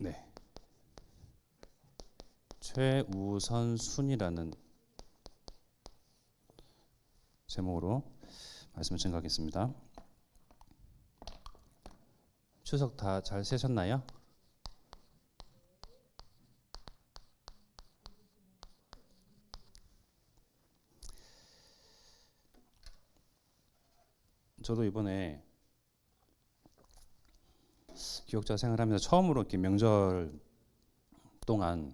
네, 최우선순위라는 제목으로 말씀을 증거하겠습니다. 추석 다 잘 세셨나요? 저도 이번에 기억자 생활하면서 처음으로 이렇게 명절 동안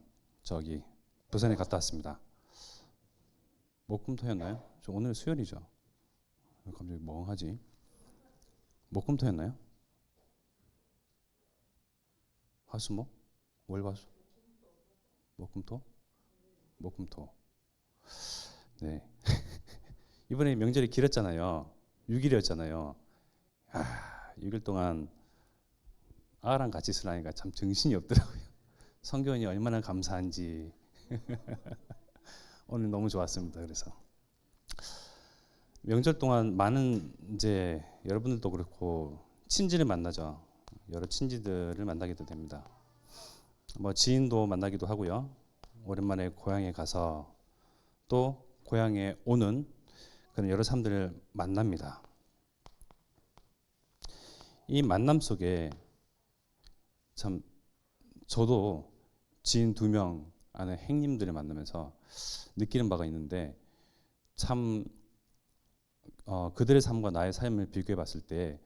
부산에 갔다 왔습니다. 목금토였나요? 저 오늘 수요일이죠. 갑자기 멍하지? 목금토였나요? 화수목? 월화수? 목금토? 목금토. 네. 이번에 명절이 길었잖아요. 6일이었잖아요. 6일 동안 아랑 같이 있으라니까 참 정신이 없더라고요. 성교원이 얼마나 감사한지. 오늘 너무 좋았습니다. 그래서 명절 동안 많은 이제 여러분들도 그렇고 친지를 만나죠. 여러 친지들을 만나기도 됩니다. 뭐 지인도 만나기도 하고요. 오랜만에 고향에 가서 또 고향에 오는 그런 여러 사람들을 만납니다. 이 만남 속에 참 저도 지인 2명 안에 행님들을 만나면서 느끼는 바가 있는데 참 그들의 삶과 나의 삶을 비교해 봤을 때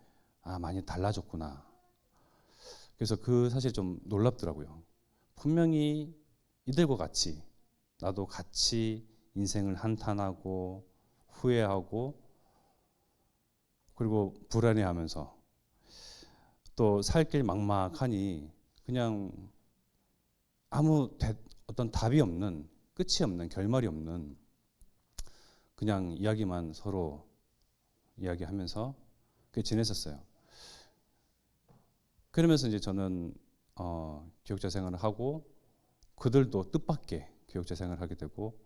많이 달라졌구나. 그래서 그 사실 좀 놀랍더라고요. 분명히 이들과 같이 나도 같이 인생을 한탄하고 후회하고 그리고 불안해하면서 또 살 길 막막하니 그냥 어떤 답이 없는, 끝이 없는, 결말이 없는 그냥 이야기만 서로 이야기하면서 그렇게 지냈었어요. 그러면서 이제 저는 교육자 생활을 하고 그들도 뜻밖의 교육자 생활을 하게 되고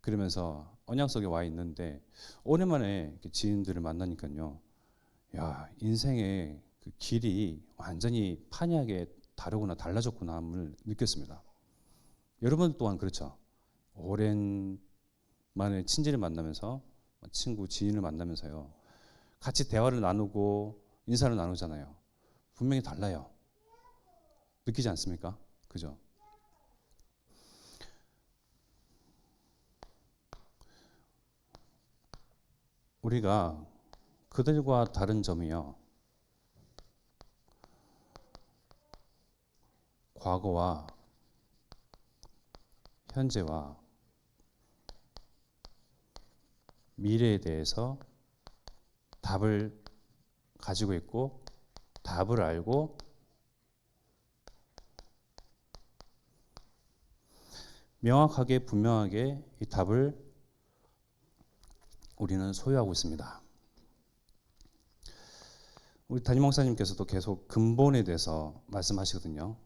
그러면서 언약 속에 와 있는데 오랜만에 지인들을 만나니까요. 야, 인생의 그 길이 완전히 판이하게 다르구나, 달라졌구나를 느꼈습니다. 여러분 또한 그렇죠. 오랜만에 친지를 만나면서 친구, 지인을 만나면서요. 같이 대화를 나누고 인사를 나누잖아요. 분명히 달라요. 느끼지 않습니까? 그죠? 우리가 그들과 다른 점이요. 과거와 현재와 미래에 대해서 답을 가지고 있고 답을 알고 명확하게 분명하게 이 답을 우리는 소유하고 있습니다. 우리 담임 목사님께서도 계속 근본에 대해서 말씀하시거든요.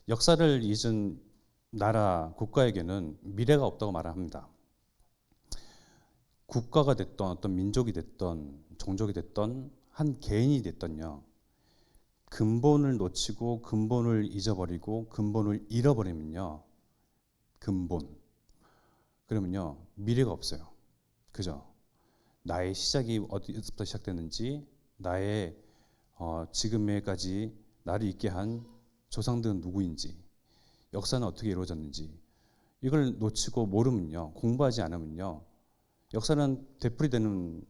역사를 잊은 나라, 국가에게는 미래가 없다고 말합니다. 국가가 됐던 어떤 민족이 됐던 종족이 됐던 한 개인이 됐던요. 근본을 놓치고 근본을 잊어버리고 근본을 잃어버리면요. 그러면요. 미래가 없어요. 그죠? 나의 시작이 어디서부터 시작됐는지 나의 지금에까지 나를 있게 한 조상들은 누구인지 역사는 어떻게 이루어졌는지 이걸 놓치고 모르면요. 공부하지 않으면요. 역사는 되풀이되는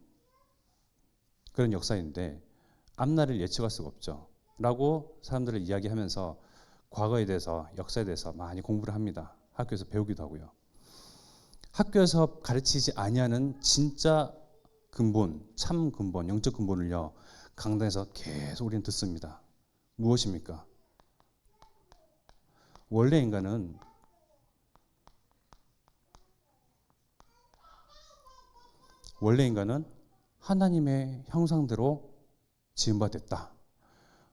그런 역사인데 앞날을 예측할 수가 없죠. 라고 사람들을 이야기하면서 과거에 대해서 역사에 대해서 많이 공부를 합니다. 학교에서 배우기도 하고요. 학교에서 가르치지 아니하는 진짜 근본, 참 근본, 영적 근본을요. 강단에서 계속 우리는 듣습니다. 무엇입니까? 원래 인간은 하나님의 형상대로 지음받았다.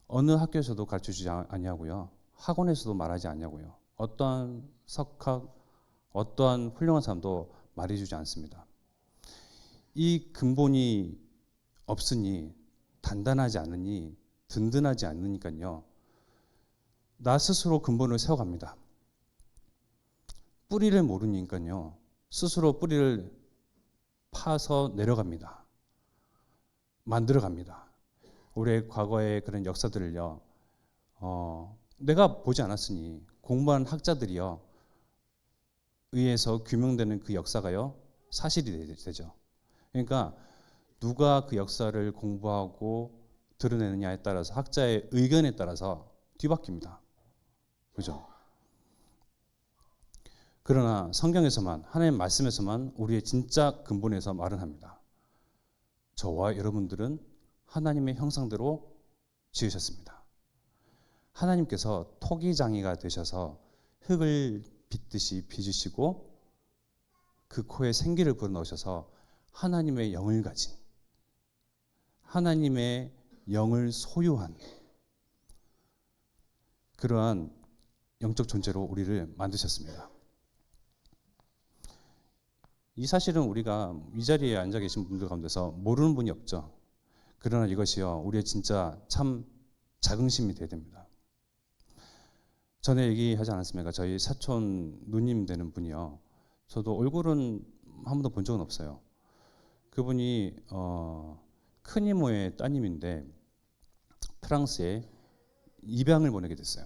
어느 학교에서도 가르쳐주지 아니하고요. 학원에서도 말하지 않냐고요. 어떠한 석학, 어떠한 훌륭한 사람도 말해주지 않습니다. 이 근본이 없으니 단단하지 않으니 든든하지 않으니까요. 나 스스로 근본을 세워갑니다. 뿌리를 모르니까요. 스스로 뿌리를 파서 내려갑니다. 만들어갑니다. 우리의 과거의 그런 역사들을요. 내가 보지 않았으니 공부한 학자들이요. 의해서 규명되는 그 역사가요. 사실이 되죠. 그러니까 누가 그 역사를 공부하고 드러내느냐에 따라서 학자의 의견에 따라서 뒤바뀝니다. 그죠? 그러나 성경에서만, 하나님 말씀에서만 우리의 진짜 근본에서 말은 합니다. 저와 여러분들은 하나님의 형상대로 지으셨습니다. 하나님께서 토기장이가 되셔서 흙을 빚듯이 빚으시고 그 코에 생기를 불어넣으셔서 하나님의 영을 가진, 하나님의 영을 소유한 그러한 영적 존재로 우리를 만드셨습니다. 이 사실은 우리가 이 자리에 앉아 계신 분들 가운데서 모르는 분이 없죠. 그러나 이것이요, 우리의 진짜 참 자긍심이 되어야 됩니다. 전에 얘기하지 않았습니까? 저희 사촌 누님 되는 분이요. 저도 얼굴은 한 번도 본 적은 없어요. 그분이 큰 이모의 따님인데 프랑스에 입양을 보내게 됐어요.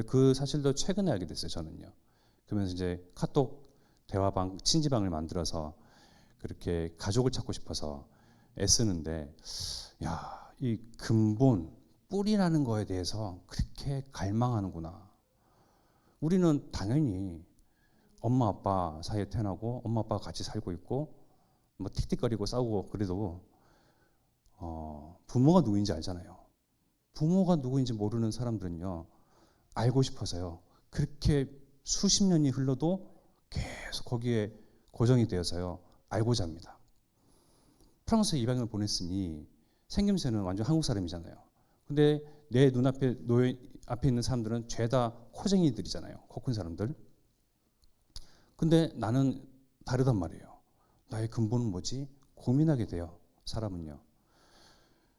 그 사실도 최근에 알게 됐어요, 저는요. 그러면서 이제 카톡 대화방, 친지방을 만들어서 그렇게 가족을 찾고 싶어서 애쓰는데, 야, 이 근본, 뿌리라는 거에 대해서 그렇게 갈망하는구나. 우리는 당연히 엄마 아빠 사이에 태어나고 엄마 아빠가 같이 살고 있고 뭐 틱틱거리고 싸우고 그래도 부모가 누구인지 알잖아요. 부모가 누구인지 모르는 사람들은요, 알고 싶어서요, 그렇게 수십 년이 흘러도 계속 거기에 고정이 되어서요, 알고자 합니다. 프랑스에 입양을 보냈으니 생김새는 완전 한국 사람이잖아요. 근데 내 눈앞에 앞에 있는 사람들은 죄다 호쟁이들이잖아요. 코 큰 사람들. 근데 나는 다르단 말이에요. 나의 근본은 뭐지? 고민하게 돼요, 사람은요.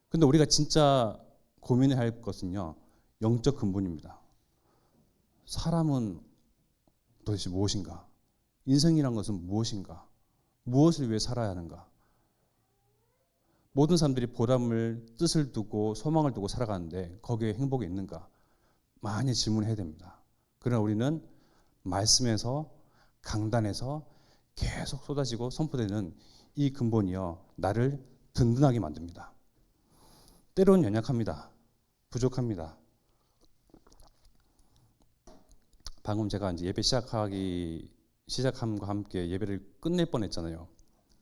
근데 우리가 진짜 고민해야 할 것은요, 영적 근본입니다. 사람은 도대체 무엇인가? 인생이란 것은 무엇인가? 무엇을 위해 살아야 하는가? 모든 사람들이 보람을, 뜻을 두고 소망을 두고 살아가는데 거기에 행복이 있는가? 많이 질문해야 됩니다. 그러나 우리는 말씀에서, 강단에서 계속 쏟아지고 선포되는 이 근본이요, 나를 든든하게 만듭니다. 때로는 연약합니다. 부족합니다. 방금 제가 이제 예배 시작함과 함께 예배를 끝낼 뻔했잖아요.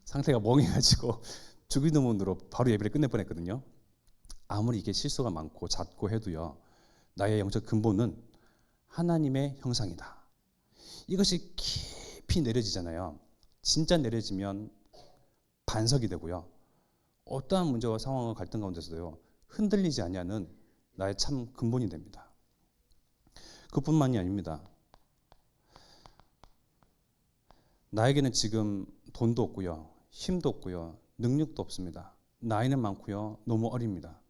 상태가 멍해가지고 죽이는 문으로 바로 예배를 끝낼 뻔했거든요. 아무리 이게 실수가 많고 잦고 해도요, 나의 영적 근본은 하나님의 형상이다. 이것이 깊이 내려지잖아요. 진짜 내려지면 반석이 되고요, 어떠한 문제와 상황과 갈등 가운데서도요, 흔들리지 아니하는 나의 참 근본이 됩니다. 그뿐만이 아닙니다. 나에게는 지금 돈도 없고요, 힘도 없고요, 능력도 없습니다. 나이는 많고요, 너무 어립니다.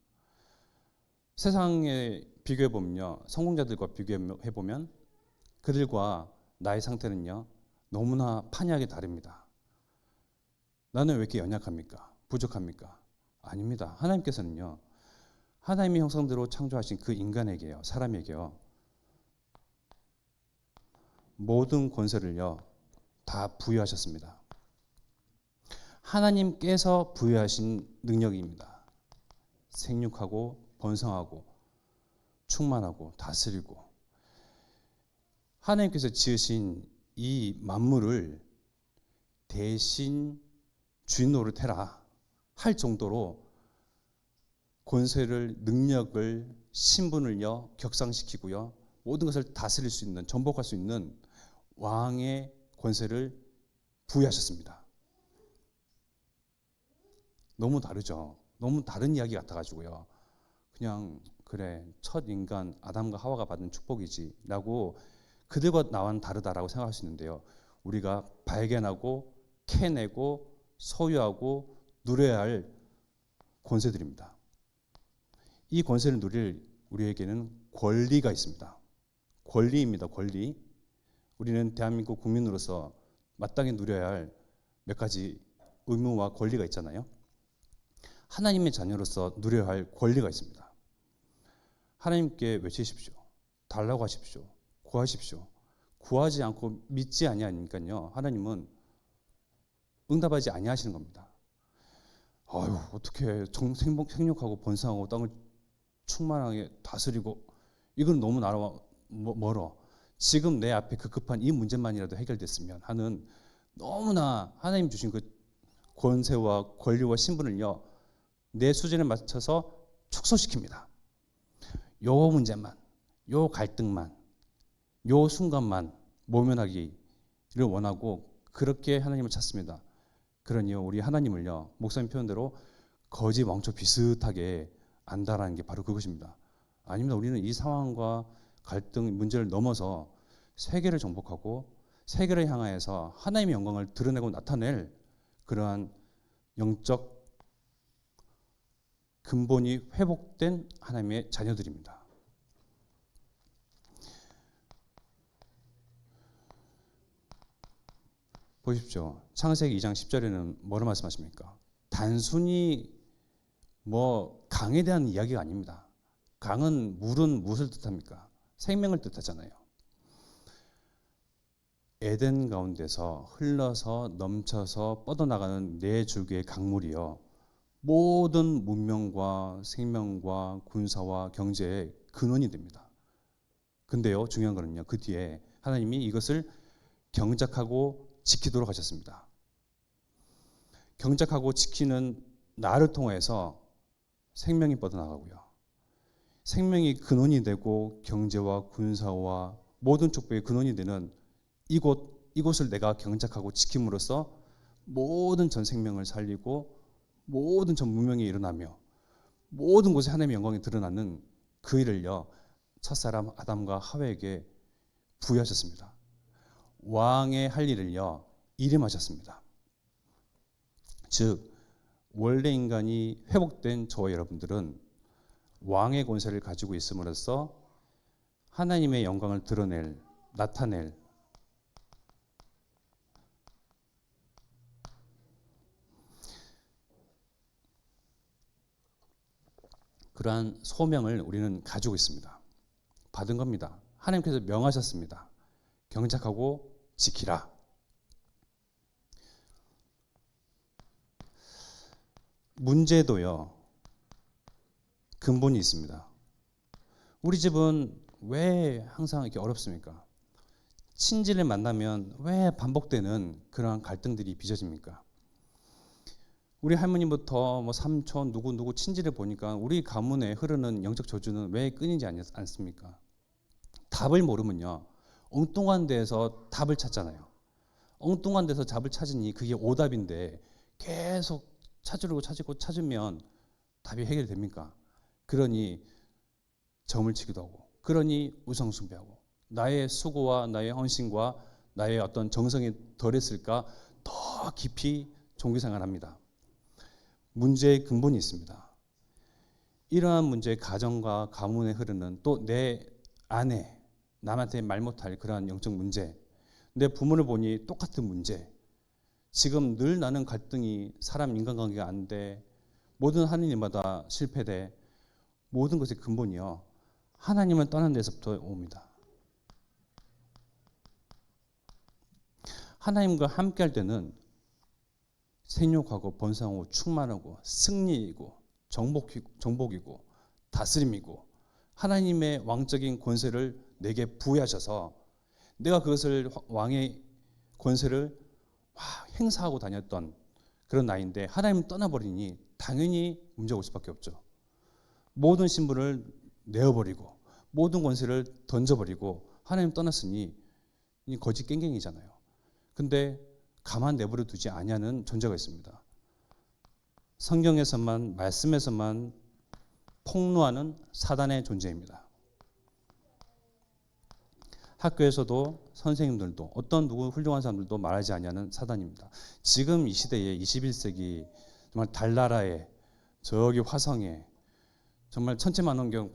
세상에 비교해보면요, 성공자들과 비교해보면 그들과 나의 상태는요, 너무나 판이하게 다릅니다. 나는 왜 이렇게 연약합니까? 부족합니까? 아닙니다. 하나님께서는요, 하나님의 형상대로 창조하신 그 인간에게요, 사람에게요, 모든 권세를요, 다 부여하셨습니다. 하나님께서 부여하신 능력입니다. 생육하고 번성하고 충만하고 다스리고, 하나님께서 지으신 이 만물을 대신 주인 노릇해라 할 정도로 권세를, 능력을, 신분을요, 격상시키고요, 모든 것을 다스릴 수 있는, 전복할 수 있는 왕의 권세를 부여하셨습니다. 너무 다르죠. 너무 다른 이야기 같아가지고요, 그냥 그래, 첫 인간 아담과 하와가 받은 축복이지 라고, 그들과 나와는 다르다라고 생각할 수 있는데요, 우리가 발견하고 캐내고 소유하고 누려야 할 권세들입니다. 이 권세를 누릴 우리에게는 권리가 있습니다. 권리입니다. 권리. 우리는 대한민국 국민으로서 마땅히 누려야 할 몇 가지 의무와 권리가 있잖아요. 하나님의 자녀로서 누려야 할 권리가 있습니다. 하나님께 외치십시오. 달라고 하십시오. 구하십시오. 구하지 않고 믿지 아니하니까요. 하나님은 응답하지 아니하시는 겁니다. 아유, 어떻게 생육하고 번성하고 땅을 충만하게 다스리고 이건 너무 나라와 멀어. 지금 내 앞에 그 급한 이 문제만이라도 해결됐으면 하는 너무나 하나님 주신 그 권세와 권리와 신분을요. 내 수준에 맞춰서 축소시킵니다. 요 문제만, 요 갈등만, 요 순간만 모면하기를 원하고 그렇게 하나님을 찾습니다. 그러니요 우리 하나님을요 목사님 표현대로 거지 왕초 비슷하게 안다라는 게 바로 그것입니다. 아닙니다. 우리는 이 상황과 갈등 문제를 넘어서 세계를 정복하고 세계를 향하여서 하나님의 영광을 드러내고 나타낼 그러한 영적 근본이 회복된 하나님의 자녀들입니다. 보십시오. 창세기 2장 10절에는 뭐를 말씀하십니까? 단순히 강에 대한 이야기가 아닙니다. 강은 물은 무엇을 뜻합니까? 생명을 뜻하잖아요. 에덴 가운데서 흘러서 넘쳐서 뻗어나가는 네 줄기의 강물이요. 모든 문명과 생명과 군사와 경제의 근원이 됩니다. 근데요, 중요한 거는요. 그 뒤에 하나님이 이것을 경작하고 지키도록 하셨습니다. 경작하고 지키는 나를 통해서 생명이 뻗어나가고요. 생명이 근원이 되고 경제와 군사와 모든 축복의 근원이 되는 이곳을 내가 경작하고 지킴으로써 모든 전 생명을 살리고 모든 전 문명이 일어나며 모든 곳에 하나님의 영광이 드러나는 그 일을요. 첫사람 아담과 하와에게 부여하셨습니다. 왕의 할 일을요. 이름하셨습니다. 즉 원래 인간이 회복된 저와 여러분들은 왕의 권세를 가지고 있음으로써 하나님의 영광을 나타낼 그러한 소명을 우리는 가지고 있습니다. 받은 겁니다. 하나님께서 명하셨습니다. 경작하고 지키라. 문제도요. 근본이 있습니다. 우리 집은 왜 항상 이렇게 어렵습니까? 친지를 만나면 왜 반복되는 그러한 갈등들이 빚어집니까? 우리 할머니부터 삼촌 누구 친지를 보니까 우리 가문에 흐르는 영적 저주는 왜 끊이지 않습니까? 답을 모르면요. 엉뚱한 데에서 답을 찾잖아요. 엉뚱한 데서 답을 찾으니 그게 오답인데 계속 찾으면 답이 해결됩니까? 그러니 점을 치기도 하고 그러니 우상숭배하고 나의 수고와 나의 헌신과 나의 어떤 정성이 덜했을까 더 깊이 종교생활을 합니다. 문제의 근본이 있습니다. 이러한 문제 가정과 가문에 흐르는 또 내 아내 남한테 말 못할 그러한 영적 문제 내 부모를 보니 똑같은 문제 지금 늘 나는 갈등이 사람 인간관계가 안 돼 모든 하는 일마다 실패돼 모든 것의 근본이요 하나님을 떠난 데서부터 옵니다. 하나님과 함께 할 때는 생육하고 번성하고 충만하고 승리이고 정복이고 다스림이고 하나님의 왕적인 권세를 내게 부여하셔서 내가 그것을 왕의 권세를 행사하고 다녔던 그런 나이인데 하나님 떠나버리니 당연히 문제가 올 수밖에 없죠. 모든 신분을 내어버리고 모든 권세를 던져버리고 하나님 떠났으니 거짓 깽깽이잖아요. 근데 가만 내버려 두지 아니하는 존재가 있습니다. 성경에서만 말씀에서만 폭로하는 사단의 존재입니다. 학교에서도 선생님들도 어떤 훌륭한 사람들도 말하지 아니하는 사단입니다. 지금 이 시대에 21세기 정말 달나라에 저기 화성에 정말 천체만원경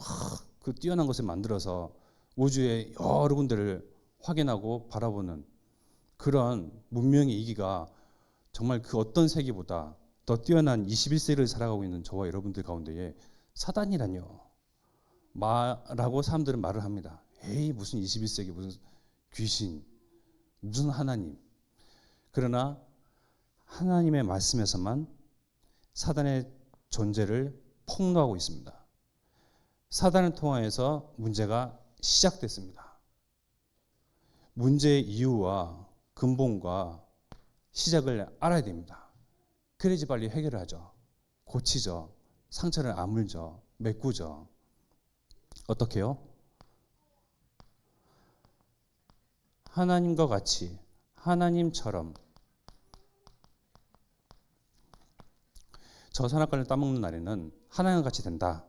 그 뛰어난 것을 만들어서 우주의 여러 군데를 확인하고 바라보는 그런 문명의 이기가 정말 그 어떤 세계보다 더 뛰어난 21세기를 살아가고 있는 저와 여러분들 가운데에 사단이라뇨 라고 사람들은 말을 합니다. 에이 무슨 21세기 무슨 귀신 무슨 하나님. 그러나 하나님의 말씀에서만 사단의 존재를 폭로하고 있습니다. 사단을 통하여서 문제가 시작됐습니다. 문제의 이유와 근본과 시작을 알아야 됩니다. 그래야지 빨리 해결을 하죠. 고치죠. 상처를 아물죠. 메꾸죠. 어떻게요? 하나님과 같이 하나님처럼 저 선악과를 따먹는 날에는 하나님과 같이 된다.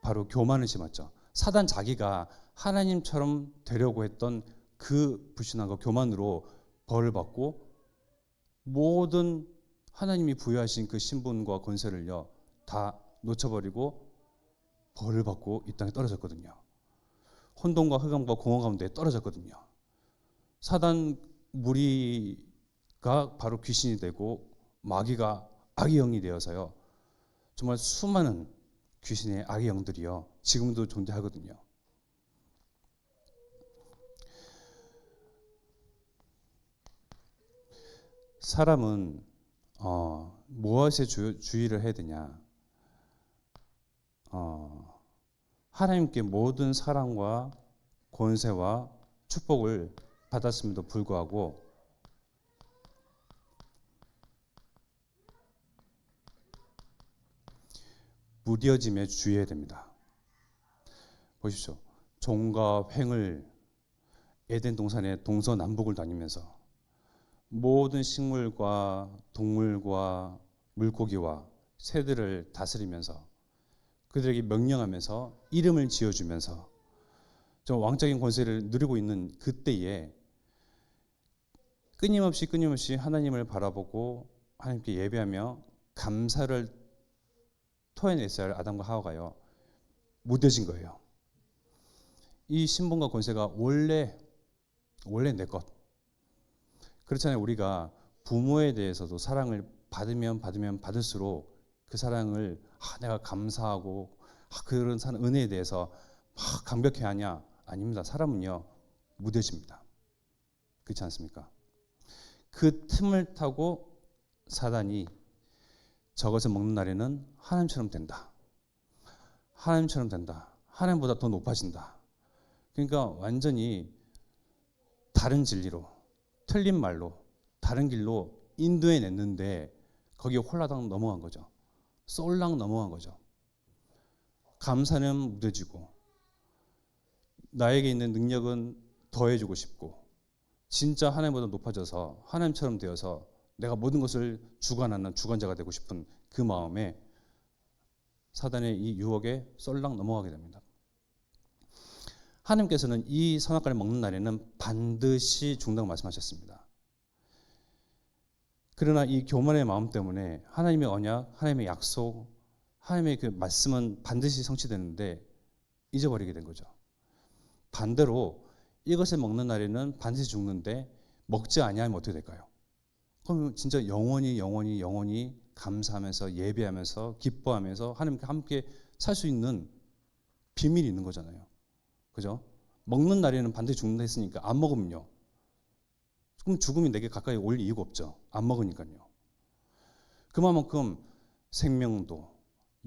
바로 교만을 심었죠. 사단 자기가 하나님처럼 되려고 했던 그 불신함과 교만으로 벌을 받고 모든 하나님이 부여하신 그 신분과 권세를요 다 놓쳐버리고 벌을 받고 이 땅에 떨어졌거든요. 혼돈과 흑암과 공허 가운데 떨어졌거든요. 사단 무리가 바로 귀신이 되고 마귀가 악의 영이 되어서요 정말 수많은 귀신의 악의 영들이요 지금도 존재하거든요. 사람은 무엇에 주의를 해야 되냐? 하나님께 모든 사랑과 권세와 축복을 받았음에도 불구하고 무뎌짐에 주의해야 됩니다. 보십시오. 종과 횡을 에덴 동산의 동서남북을 다니면서 모든 식물과 동물과 물고기와 새들을 다스리면서 그들에게 명령하면서 이름을 지어주면서 좀 왕적인 권세를 누리고 있는 그때에 끊임없이 하나님을 바라보고 하나님께 예배하며 감사를 토해냈어야 할 아담과 하와가요 무뎌진 거예요. 이 신분과 권세가 원래 내 것. 그렇잖아요. 우리가 부모에 대해서도 사랑을 받으면 받을수록 그 사랑을 내가 감사하고 그런 은혜에 대해서 막 감격해하냐? 아닙니다. 사람은요 무뎌집니다. 그렇지 않습니까? 그 틈을 타고 사단이 저것을 먹는 날에는 하나님처럼 된다. 하나님처럼 된다. 하나님보다 더 높아진다. 그러니까 완전히 다른 진리로 틀린 말로 다른 길로 인도해 냈는데 거기에 홀라당 넘어간 거죠. 쏠랑 넘어간 거죠. 감사는 무뎌지고 나에게 있는 능력은 더해주고 싶고 진짜 하나님보다 높아져서 하나님처럼 되어서 내가 모든 것을 주관하는 주관자가 되고 싶은 그 마음에 사단의 이 유혹에 쏠랑 넘어가게 됩니다. 하나님께서는 이 선악과를 먹는 날에는 반드시 죽는다고 말씀하셨습니다. 그러나 이 교만의 마음 때문에 하나님의 언약, 하나님의 약속, 하나님의 그 말씀은 반드시 성취되는데 잊어버리게 된 거죠. 반대로 이것을 먹는 날에는 반드시 죽는데 먹지 아니하면 어떻게 될까요? 그럼 진짜 영원히 감사하면서 예배하면서 기뻐하면서 하나님께 함께 살 수 있는 비밀이 있는 거잖아요. 그죠? 먹는 날에는 반드시 죽는다 했으니까 안 먹으면요. 그럼 죽음이 내게 가까이 올 이유가 없죠. 안 먹으니까요. 그만큼 생명도,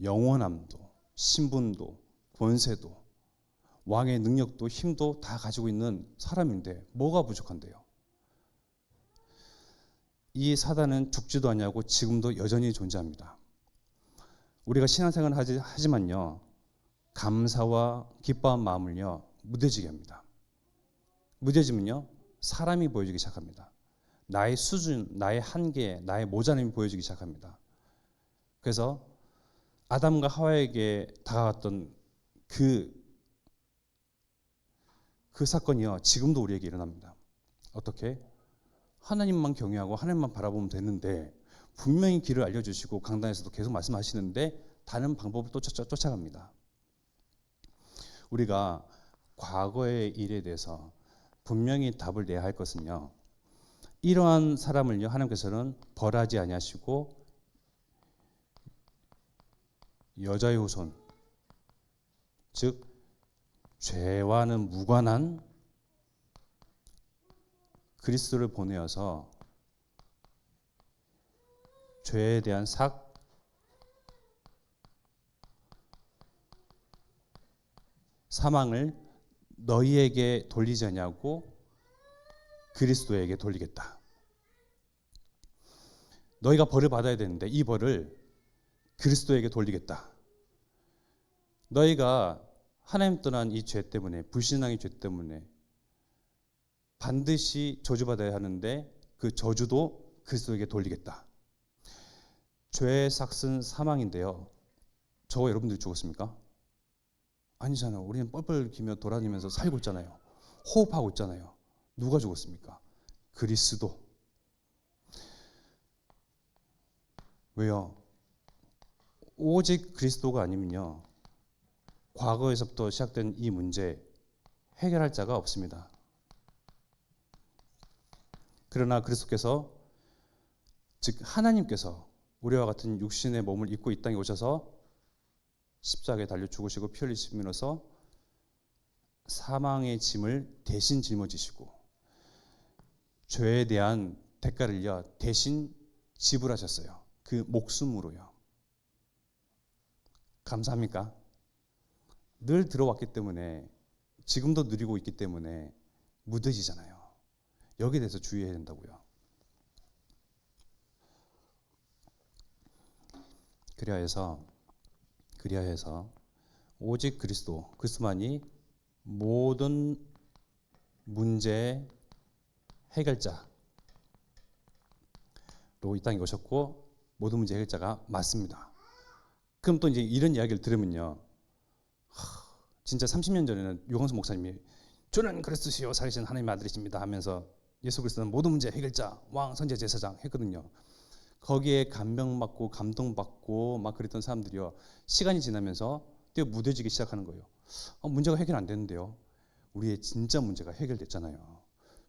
영원함도, 신분도, 권세도, 왕의 능력도 힘도 다 가지고 있는 사람인데 뭐가 부족한데요? 이 사단은 죽지도 않냐고 지금도 여전히 존재합니다. 우리가 신앙생활을 하지만요. 감사와 기뻐한 마음을요. 무뎌지게 합니다. 무뎌지면요. 사람이 보여지기 시작합니다. 나의 수준, 나의 한계, 나의 모자람이 보여지기 시작합니다. 그래서 아담과 하와에게 다가갔던 그 사건이요. 지금도 우리에게 일어납니다. 어떻게? 하나님만 경외하고 하나님만 바라보면 되는데 분명히 길을 알려주시고 강단에서도 계속 말씀하시는데 다른 방법을 또 쫓아갑니다. 우리가 과거의 일에 대해서 분명히 답을 내야 할 것은요. 이러한 사람을요 하나님께서는 벌하지 아니하시고 여자의 후손, 즉 죄와는 무관한 그리스도를 보내어서 죄에 대한 사망을 너희에게 돌리지 않냐고 그리스도에게 돌리겠다. 너희가 벌을 받아야 되는데 이 벌을 그리스도에게 돌리겠다. 너희가 하나님 떠난 이 죄 때문에, 불신앙의 죄 때문에 반드시 저주받아야 하는데 그 저주도 그리스도에게 돌리겠다. 죄의 삭은 사망인데요. 저와 여러분들이 죽었습니까? 아니잖아요. 우리는 뻘뻘 기며 돌아다니면서 살고 있잖아요. 호흡하고 있잖아요. 누가 죽었습니까? 그리스도. 왜요? 오직 그리스도가 아니면요, 과거에서부터 시작된 이 문제 해결할 자가 없습니다. 그러나 그리스도께서, 즉 하나님께서 우리와 같은 육신의 몸을 입고 이 땅에 오셔서 십자가에 달려 죽으시고 피 흘리심으로써 사망의 짐을 대신 짊어지시고 죄에 대한 대가를요 대신 지불하셨어요. 그 목숨으로요. 감사합니까? 늘 들어왔기 때문에, 지금도 누리고 있기 때문에 무뎌지잖아요. 여기에 대해서 주의해야 된다고요. 그리하여서 오직 그리스도만이 모든 문제의 해결자로 이 땅에 오셨고 모든 문제 해결자가 맞습니다. 그럼 또 이제 이런 이야기를 들으면요, 진짜 30년 전에는 유광수 목사님이 주는 그리스도시요 살리신 하나님의 아들이십니다 하면서 예수 그리스도는 모든 문제 해결자, 왕, 선지자, 제사장 했거든요. 거기에 감명받고 감동받고 막 그랬던 사람들이요, 시간이 지나면서 또 무뎌지기 시작하는 거예요. 문제가 해결 안 되는데요. 우리의 진짜 문제가 해결됐잖아요.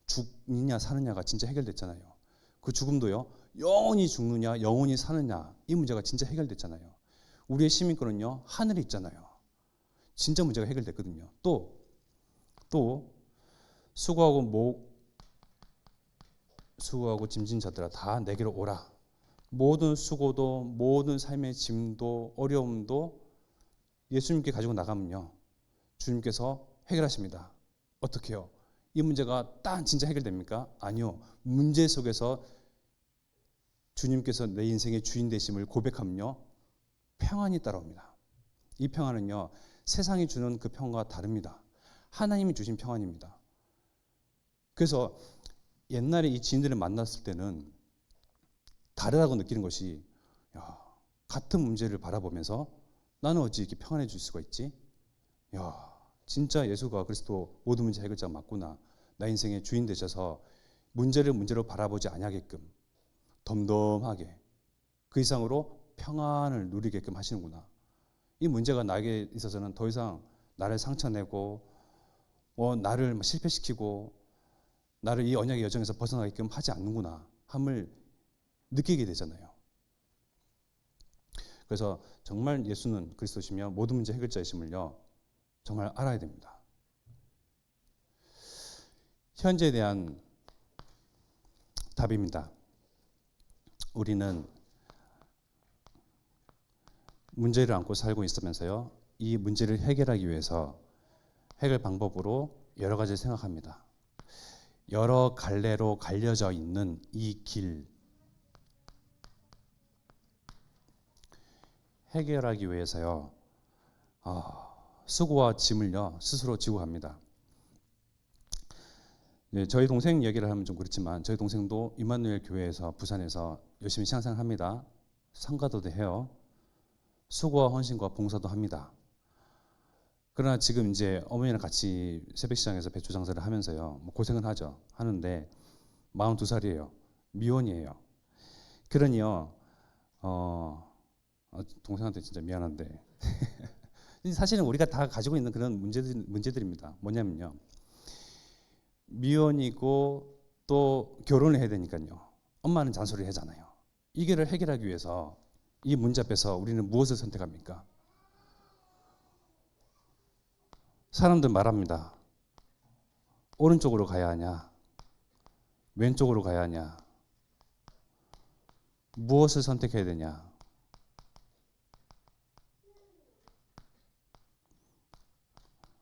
죽느냐 사느냐가 진짜 해결됐잖아요. 그 죽음도요, 영원히 죽느냐 영원히 사느냐 이 문제가 진짜 해결됐잖아요. 우리의 시민권은요 하늘에 있잖아요. 진짜 문제가 해결됐거든요. 또 수고하고 짐진 자들아 다 내게로 오라. 모든 수고도 모든 삶의 짐도 어려움도 예수님께 가지고 나가면요, 주님께서 해결하십니다. 어떻게요? 이 문제가 딱 진짜 해결됩니까? 아니요. 문제 속에서 주님께서 내 인생의 주인 되심을 고백하면요, 평안이 따라옵니다. 이 평안은요, 세상이 주는 그 평안과 다릅니다. 하나님이 주신 평안입니다. 그래서 옛날에 이 지인들을 만났을 때는 다르다고 느끼는 것이, 야, 같은 문제를 바라보면서 나는 어찌 이렇게 평안해질 수가 있지? 야, 진짜 예수가 그리스도 모든 문제 해결자가 맞구나. 나 인생의 주인 되셔서 문제를 문제로 바라보지 아니하게끔 덤덤하게 그 이상으로 평안을 누리게끔 하시는구나. 이 문제가 나에게 있어서는 더 이상 나를 상처내고 나를 실패시키고 나를 이 언약의 여정에서 벗어나게끔 하지 않는구나 함을 느끼게 되잖아요. 그래서 정말 예수는 그리스도시며 모든 문제 해결자이심을요 정말 알아야 됩니다. 현재에 대한 답입니다. 우리는 문제를 안고 살고 있으면서요, 이 문제를 해결하기 위해서 해결 방법으로 여러 가지를 생각합니다. 여러 갈래로 갈려져 있는 이 길, 해결하기 위해서요, 수고와 짐을요 스스로 지고 갑니다. 네, 저희 동생 얘기를 하면 좀 그렇지만 저희 동생도 임마누엘 교회에서 부산에서 열심히 신앙생활합니다. 성가도도 해요. 수고와 헌신과 봉사도 합니다. 그러나 지금 이제 어머니랑 같이 새벽시장에서 배추 장사를 하면서요, 고생은 하는데 42살이에요. 미혼이에요. 그러니요, 동생한테 진짜 미안한데 사실은 우리가 다 가지고 있는 그런 문제들입니다. 뭐냐면요. 미혼이고 또 결혼을 해야 되니까요. 엄마는 잔소리를 하잖아요. 이거를 해결하기 위해서 이 문제 앞에서 우리는 무엇을 선택합니까? 사람들 말합니다. 오른쪽으로 가야 하냐? 왼쪽으로 가야 하냐? 무엇을 선택해야 되냐?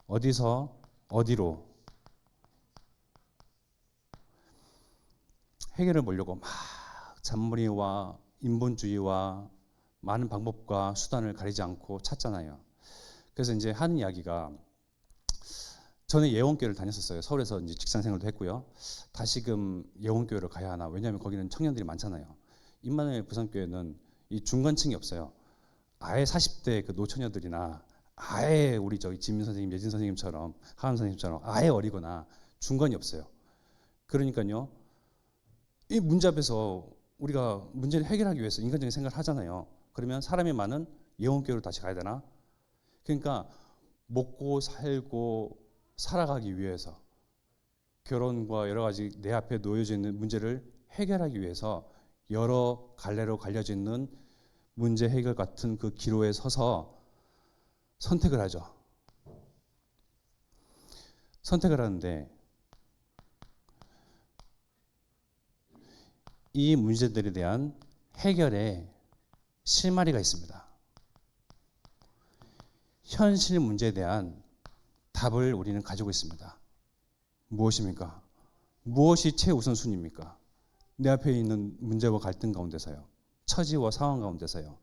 어디서 어디로 해결을 보려고 막 잔머리와 인본주의와 많은 방법과 수단을 가리지 않고 찾잖아요. 그래서 이제 하는 이야기가, 저는 예원교회를 다녔었어요. 서울에서 이제 직장 생활도 했고요. 다시금 예원교회를 가야 하나? 왜냐하면 거기는 청년들이 많잖아요. 임마누엘 부산교회는 이 중간층이 없어요. 아예 40대 그 노처녀들이나 아예 우리 저기 지민 선생님, 예진 선생님처럼, 하은 선생님처럼 아예 어리거나 중간이 없어요. 그러니까요, 이 문제 앞에서 우리가 문제를 해결하기 위해서 인간적인 생각을 하잖아요. 그러면 사람이 많은 예원교회로 다시 가야 되나? 그러니까 먹고 살고 살아가기 위해서, 결혼과 여러 가지 내 앞에 놓여져 있는 문제를 해결하기 위해서 여러 갈래로 갈려져 있는 문제 해결 같은 그 기로에 서서 선택을 하죠. 선택을 하는데 이 문제들에 대한 해결의 실마리가 있습니다. 현실 문제에 대한 답을 우리는 가지고 있습니다. 무엇입니까? 무엇이 최우선순위입니까? 내 앞에 있는 문제와 갈등 가운데서요. 처지와 상황 가운데서요.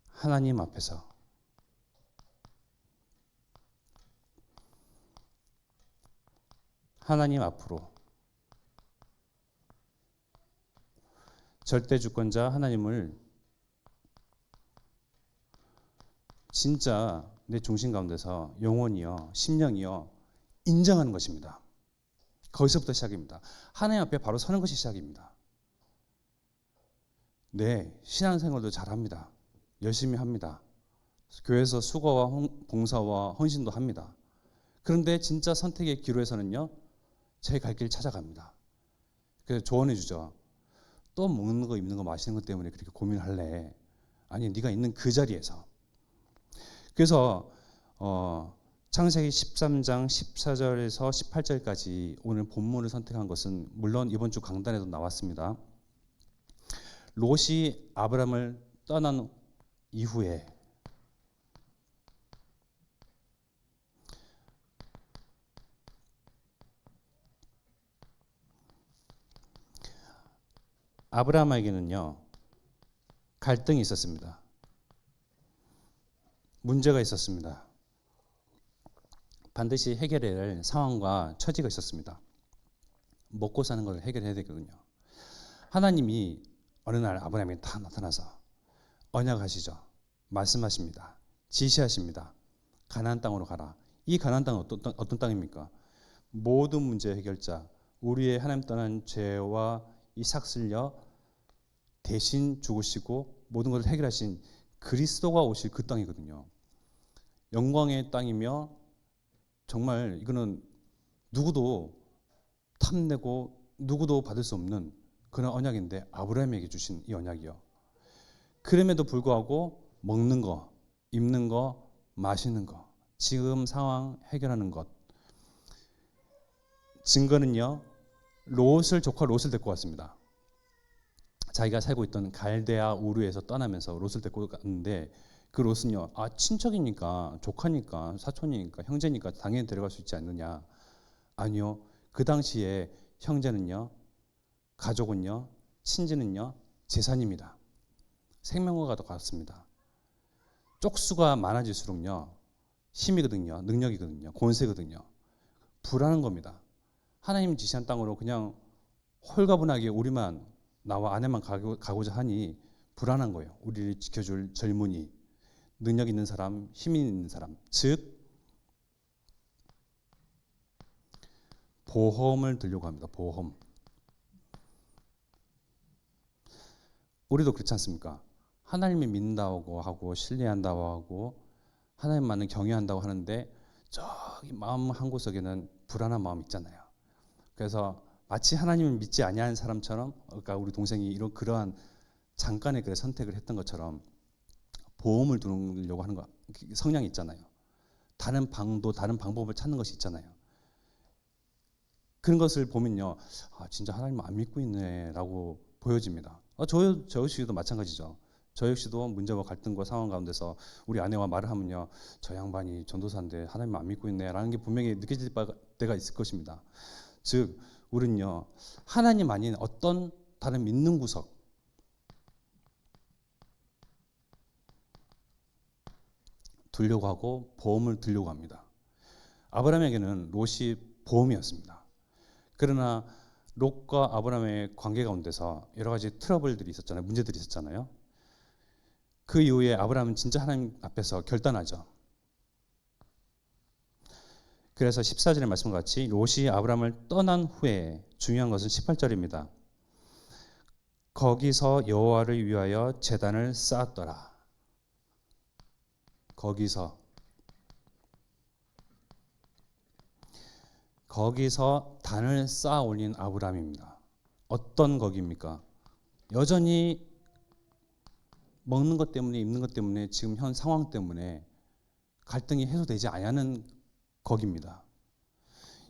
하나님 앞에서 하나님 앞으로 절대 주권자 하나님을 진짜 내 중심 가운데서 영혼이요, 심령이요 인정하는 것입니다. 거기서부터 시작입니다. 하나님 앞에 바로 서는 것이 시작입니다. 네, 신앙생활도 잘합니다. 열심히 합니다. 교회에서 수고와 봉사와 헌신도 합니다. 그런데 진짜 선택의 기로에서는요, 제 갈 길 찾아갑니다. 그래서 조언해 주죠. 또 먹는 거, 입는 거, 마시는 것 때문에 그렇게 고민할래? 아니, 네가 있는 그 자리에서. 그래서 창세기 13장 14절에서 18절까지 오늘 본문을 선택한 것은 물론 이번 주 강단에도 나왔습니다. 롯이 아브람을 떠난 이후에 아브라함에게는요, 갈등이 있었습니다. 문제가 있었습니다. 반드시 해결해야 할 상황과 처지가 있었습니다. 먹고 사는 걸 해결해야 되거든요. 하나님이 어느 날 아브라함에게 다 나타나서 언약하시죠. 말씀하십니다. 지시하십니다. 가나안 땅으로 가라. 이 가나안 땅은 어떤 땅입니까? 모든 문제 해결자, 우리의 하나님 떠난 죄와 이 삭슬려 대신 죽으시고 모든 것을 해결하신 그리스도가 오실 그 땅이거든요. 영광의 땅이며 정말 이거는 누구도 탐내고 누구도 받을 수 없는 그런 언약인데, 아브라함에게 주신 이 언약이요. 그럼에도 불구하고 먹는 거, 입는 거, 마시는 거, 지금 상황 해결하는 것. 증거는요, 조카 롯을 데리고 왔습니다. 자기가 살고 있던 갈대아 우르에서 떠나면서 롯을 데리고 갔는데, 그 롯은요, 친척이니까, 조카니까, 사촌이니까, 형제니까 당연히 데려갈 수 있지 않느냐. 아니요, 그 당시에 형제는요, 가족은요, 친지는요, 재산입니다. 생명과 같습니다. 쪽수가 많아질수록요, 힘이거든요, 능력이거든요, 권세거든요. 불안한 겁니다. 하나님 지시한 땅으로 그냥 홀가분하게 우리만, 나와 아내만 가고자 하니 불안한 거예요. 우리를 지켜줄 젊은이, 능력 있는 사람, 힘이 있는 사람, 즉 보험을 들려고 합니다. 보험. 우리도 그렇지 않습니까? 하나님을 믿는다고 하고 신뢰한다고 하고 하나님만을 경외한다고 하는데 저기 마음 한구석에는 불안한 마음이 있잖아요. 그래서 마치 하나님을 믿지 아니하는 사람처럼, 그러니까 우리 동생이 그러한 잠깐의 그 선택을 했던 것처럼 보험을 두려고 하는 거, 성향이 있잖아요. 다른 방법을 찾는 것이 있잖아요. 그런 것을 보면요, 진짜 하나님 안 믿고 있네라고 보여집니다. 저 역시도 마찬가지죠. 저 역시도 문제와 갈등과 상황 가운데서 우리 아내와 말을 하면요, 저 양반이 전도사인데 하나님 안 믿고 있네라는 게 분명히 느껴질 때가 있을 것입니다. 즉, 우리는요, 하나님 아닌 어떤 다른 믿는 구석, 두려고 하고 보험을 들려고 합니다. 아브라함에게는 롯이 보험이었습니다. 그러나 롯과 아브라함의 관계 가운데서 여러 가지 트러블들이 있었잖아요. 문제들이 있었잖아요. 그 이후에 아브라함은 진짜 하나님 앞에서 결단하죠. 그래서 14절의 말씀과 같이 롯이 아브라함을 떠난 후에, 중요한 것은 18절입니다. 거기서 여호와를 위하여 제단을 쌓았더라. 거기서 단을 쌓아 올린 아브라함입니다. 어떤 거기입니까? 여전히 먹는 것 때문에, 입는 것 때문에, 지금 현 상황 때문에 갈등이 해소되지 않는 거기입니다.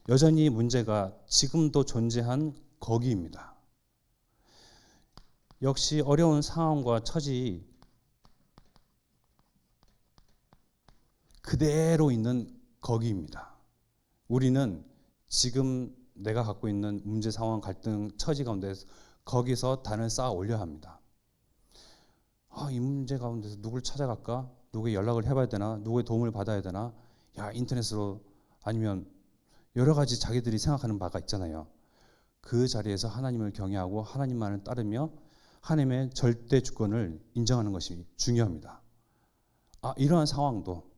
여전히 문제가 지금도 존재한 거기입니다. 역시 어려운 상황과 처지 그대로 있는 거기입니다. 우리는 지금 내가 갖고 있는 문제, 상황, 갈등, 처지 가운데 거기서 단을 쌓아 올려야 합니다. 이 문제 가운데서 누굴 찾아갈까? 누구의 연락을 해봐야 되나? 누구의 도움을 받아야 되나? 인터넷으로, 아니면 여러 가지 자기들이 생각하는 바가 있잖아요. 그 자리에서 하나님을 경외하고 하나님만을 따르며 하나님의 절대 주권을 인정하는 것이 중요합니다. 이러한 상황도,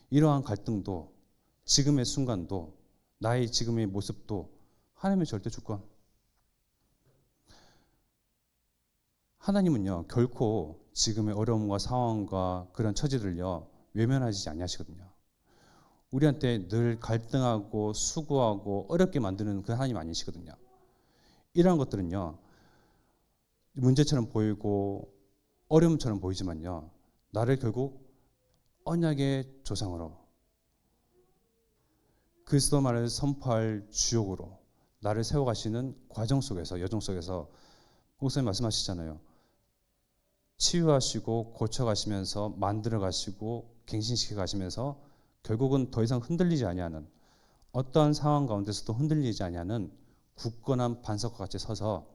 이러한 갈등도, 지금의 순간도, 나의 지금의 모습도 하나님의 절대 주권. 하나님은요, 결코 지금의 어려움과 상황과 그런 처지들을요, 외면하지 아니하시거든요. 우리한테 늘 갈등하고 수고하고 어렵게 만드는 그 하나님 아니시거든요. 이러한 것들은요, 문제처럼 보이고 어려움처럼 보이지만요, 나를 결국 언약의 조상으로, 그리스도만을 선포할 주역으로 나를 세워가시는 과정 속에서, 여정 속에서 목사님 말씀하시잖아요. 치유하시고 고쳐가시면서 만들어가시고 갱신시켜 가시면서 결국은 더 이상 흔들리지 아니하는, 어떠한 상황 가운데서도 흔들리지 아니하는 굳건한 반석과 같이 서서